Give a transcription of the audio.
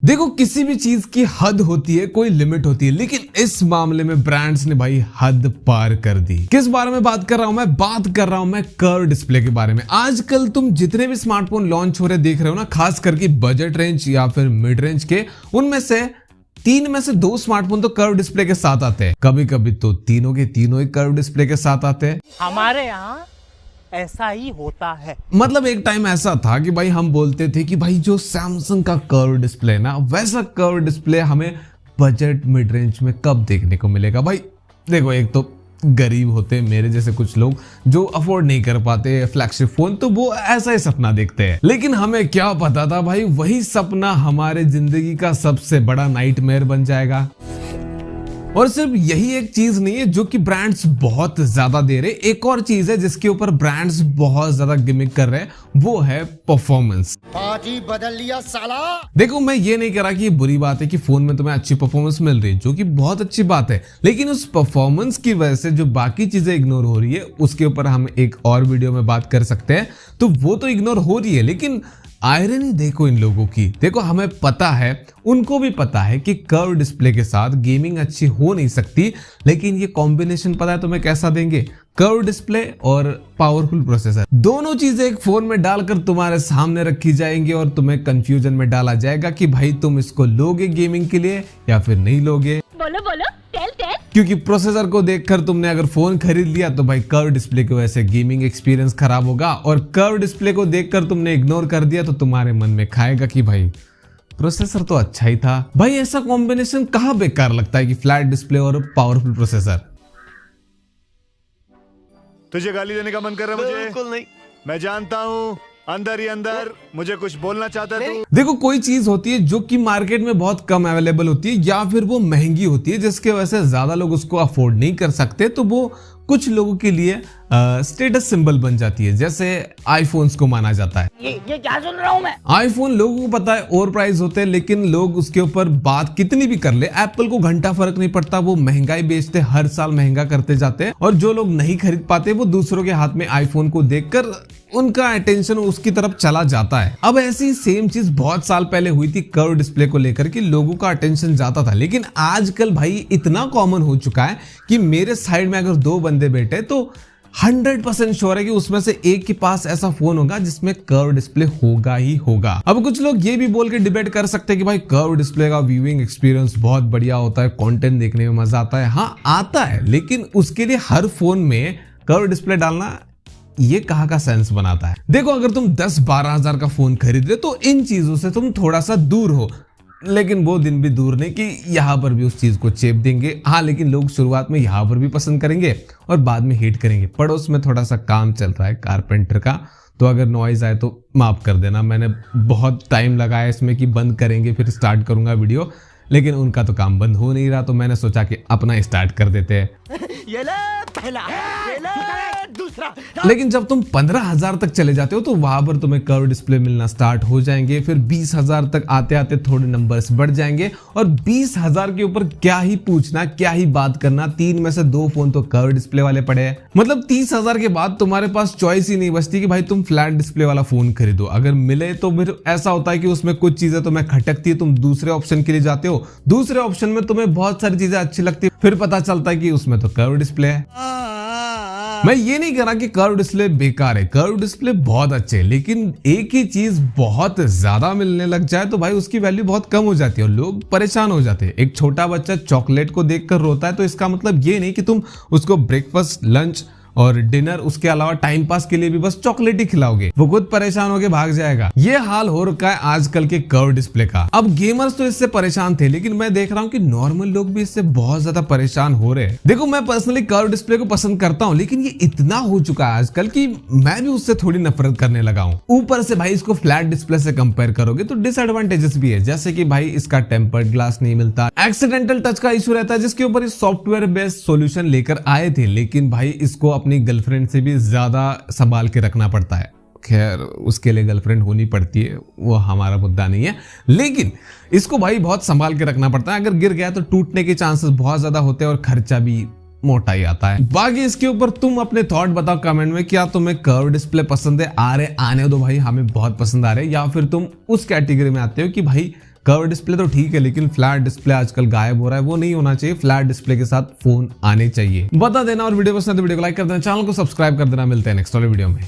देखो किसी भी चीज की हद होती है, कोई लिमिट होती है, लेकिन इस मामले में ब्रांड्स ने भाई हद पार कर दी। किस बारे में बात कर रहा हूं मैं? बात कर रहा हूं मैं कर्व डिस्प्ले के बारे में। आजकल तुम जितने भी स्मार्टफोन लॉन्च हो रहे देख रहे हो ना, खास करके बजट रेंज या फिर मिड रेंज के, उनमें से 3 में से 2 स्मार्टफोन तो कर्व डिस्प्ले के साथ आते हैं। कभी कभी तो तीनों के तीनों ही कर्व डिस्प्ले के साथ आते हैं। हमारे यहाँ ऐसा ही होता है। मतलब एक टाइम ऐसा था कि भाई हम बोलते थे कि भाई जो सैमसंग का कर्व डिस्प्ले ना, वैसा कर्व डिस्प्ले हमें बजट मिड रेंज में कब देखने को मिलेगा। भाई देखो, एक तो गरीब होते हैं मेरे जैसे कुछ लोग जो अफोर्ड नहीं कर पाते फ्लैगशिप फोन, तो वो ऐसा ही सपना देखते हैं। लेकिन हमें क्या पता था भाई, वही सपना हमारे जिंदगी का सबसे बड़ा नाइटमेयर बन जाएगा। और सिर्फ यही एक चीज नहीं है जो कि ब्रांड्स बहुत ज्यादा दे रहे, एक और चीज है जिसके ऊपर ब्रांड्स बहुत ज्यादा गिमिक कर रहे हैं, वो है परफॉर्मेंस। पार्टी बदल लिया साला। देखो मैं ये नहीं कह रहा कि ये बुरी बात है कि फोन में तुम्हें अच्छी परफॉर्मेंस मिल रही है, जो कि बहुत अच्छी बात है, लेकिन उस परफॉर्मेंस की वजह से जो बाकी चीजें इग्नोर हो रही है, उसके ऊपर हम एक और वीडियो में बात कर सकते हैं। तो वो तो इग्नोर हो रही है, लेकिन आयरनी देखो इन लोगों की। देखो हमें पता है, उनको भी पता है कि कर्व डिस्प्ले के साथ गेमिंग अच्छी हो नहीं सकती, लेकिन ये कॉम्बिनेशन पता है तुम्हें कैसा देंगे? कर्व डिस्प्ले और पावरफुल प्रोसेसर, दोनों चीजें एक फोन में डालकर तुम्हारे सामने रखी जाएंगी और तुम्हें कंफ्यूजन में डाला जाएगा कि भाई तुम इसको लोगे गेमिंग के लिए या फिर नहीं लोगे। बोलो बोलो, टेल टेल। क्योंकि प्रोसेसर को देखकर तुमने अगर फोन खरीद लिया तो भाई कर्व डिस्प्ले की वजह से गेमिंग एक्सपीरियंस खराब होगा, और कर्व डिस्प्ले को देखकर तुमने इग्नोर कर दिया तो तुम्हारे मन में खाएगा कि भाई प्रोसेसर तो अच्छा ही था। भाई ऐसा कॉम्बिनेशन कहाँ बेकार लगता है कि फ्लैट डिस्प्ले और पावरफुल प्रोसेसर। तुझे गाली देने का मन कर रहा है मुझे? बिल्कुल नहीं। मैं जानता हूँ अंदर ही अंदर मुझे कुछ बोलना चाहता है तू। देखो कोई चीज होती है जो कि मार्केट में बहुत कम अवेलेबल होती है या फिर वो महंगी होती है, जिसके वजह से ज्यादा लोग उसको अफोर्ड नहीं कर सकते, तो वो कुछ लोगों के लिए स्टेटस सिंबल बन जाती है। जैसे आईफोन्स को माना जाता है। ये क्या सुन रहा हूँ मैं? आईफोन लोगों को पता है ओवर प्राइस होते हैं, लेकिन लोग उसके ऊपर बात कितनी भी कर ले, एप्पल को घंटा फर्क नहीं पड़ता, वो महंगाई बेचते, हर साल महंगा करते जाते हैं, और जो लोग नहीं खरीद पाते वो दूसरों के हाथ में आईफोन को देखकर उनका अटेंशन उसकी तरफ चला जाता है। अब ऐसी सेम चीज बहुत साल पहले हुई थी कर्व डिस्प्ले को लेकर के, लोगों का अटेंशन जाता था, लेकिन आजकल भाई इतना कॉमन हो चुका है कि मेरे साइड में अगर 2 बंदे बैठे तो 100% श्योर है कि उसमें से एक के पास ऐसा फोन होगा जिसमें कर्व डिस्प्ले होगा ही होगा। अब कुछ लोग ये भी बोल के डिबेट कर सकते हैं कि भाई कर्व डिस्प्ले का व्यूइंग एक्सपीरियंस बहुत बढ़िया होता है, कंटेंट देखने में मजा आता है। हाँ आता है, लेकिन उसके लिए हर फोन में कर्व डिस्प्ले डालना ये कहाँ का सेंस बनाता है? देखो अगर तुम 10-12 हजार का फोन खरीद रहे तो इन चीजों से तुम थोड़ा सा दूर हो, लेकिन वो दिन भी दूर नहीं कि यहाँ पर भी उस चीज को चेप देंगे। हाँ, लेकिन लोग शुरुआत में यहाँ पर भी पसंद करेंगे और बाद में हेट करेंगे। पड़ोस में थोड़ा सा काम चल रहा है कारपेंटर का, तो अगर नॉइज आए तो माफ कर देना। मैंने बहुत टाइम लगाया इसमें कि बंद करेंगे फिर स्टार्ट करूंगा वीडियो, लेकिन उनका तो काम बंद हो नहीं रहा, तो मैंने सोचा कि अपना स्टार्ट कर देते हैं। ये ले पहला, ये ले दूसरा। लेकिन जब तुम 15,000 तक चले जाते हो तो वहां पर तुम्हें कर्व डिस्प्ले मिलना स्टार्ट हो जाएंगे, फिर 20,000 तक आते आते थोड़े नंबर्स बढ़ जाएंगे, और 20,000 के ऊपर क्या ही पूछना, क्या ही बात करना, 3 में से 2 फोन तो कर्व डिस्प्ले वाले पड़े हैं। मतलब 30,000 के बाद तुम्हारे पास चॉइस ही नहीं बचती कि भाई तुम फ्लैट डिस्प्ले वाला फोन खरीदो। अगर मिले तो फिर ऐसा होता है कि उसमें कुछ चीजें तुम्हें खटकती है, तुम दूसरे ऑप्शन के लिए जाते हो, दूसरे ऑप्शन में तुम्हें बहुत सारी चीजें अच्छी लगती है, फिर पता चलता है कि उसमें तो कर्व डिस्प्ले है। मैं ये नहीं कह रहा कि कर्व डिस्प्ले बेकार है, कर्व डिस्प्ले बहुत अच्छे है, लेकिन एक ही चीज बहुत ज्यादा मिलने लग जाए तो भाई उसकी वैल्यू बहुत कम हो जाती है और लोग परेशान हो जाते हैं। एक छोटा बच्चा चॉकलेट को देखकर रोता है तो इसका मतलब ये नहीं कि तुम उसको ब्रेकफास्ट, लंच और डिनर, उसके अलावा टाइम पास के लिए भी बस चॉकलेट ही खिलाओगे, वो खुद परेशान होके भाग जाएगा। ये हाल हो रखा है आजकल के कर्व डिस्प्ले का। अब गेमर्स तो इससे परेशान थे, लेकिन मैं देख रहा हूँ कि नॉर्मल लोग भी इससे बहुत ज्यादा परेशान हो रहे हैं। देखो मैं पर्सनली कर्व डिस्प्ले को पसंद करता हूँ, लेकिन ये इतना हो चुका है आजकल कि मैं भी उससे थोड़ी नफरत करने लगा हूँ। ऊपर से भाई इसको फ्लैट डिस्प्ले से कंपेयर करोगे तो डिसएडवांटेजेस भी है, जैसे कि भाई इसका टेम्पर्ड ग्लास नहीं मिलता, एक्सीडेंटल टच का इशू रहता है, जिसके ऊपर इस सॉफ्टवेयर बेस्ड सॉल्यूशन लेकर आए थे, लेकिन भाई इसको अपनी गर्लफ्रेंड से भी ज्यादा संभाल के रखना पड़ता है। खैर उसके लिए गर्लफ्रेंड होनी पड़ती है, वो हमारा मुद्दा नहीं है, लेकिन इसको भाई बहुत संभाल के रखना पड़ता है। अगर गिर गया तो टूटने के चांसेस बहुत ज्यादा होते हैं और खर्चा भी मोटा ही आता है। बाकी इसके ऊपर तुम अपने थॉट बताओ कमेंट में, क्या तुम्हें कर्व डिस्प्ले पसंद है? आने दो भाई, हमें बहुत पसंद आ रहे हैं, या फिर तुम उस कैटेगरी में आते हो कि भाई कर्व डिस्प्ले तो ठीक है, लेकिन फ्लैट डिस्प्ले आजकल गायब हो रहा है, वो नहीं होना चाहिए। फ्लैट डिस्प्ले के साथ फोन आने चाहिए। बता देना और वीडियो पसंद है तो वीडियो को लाइक कर देना, चैनल को सब्सक्राइब कर देना। मिलते हैं नेक्स्ट वाले वीडियो में।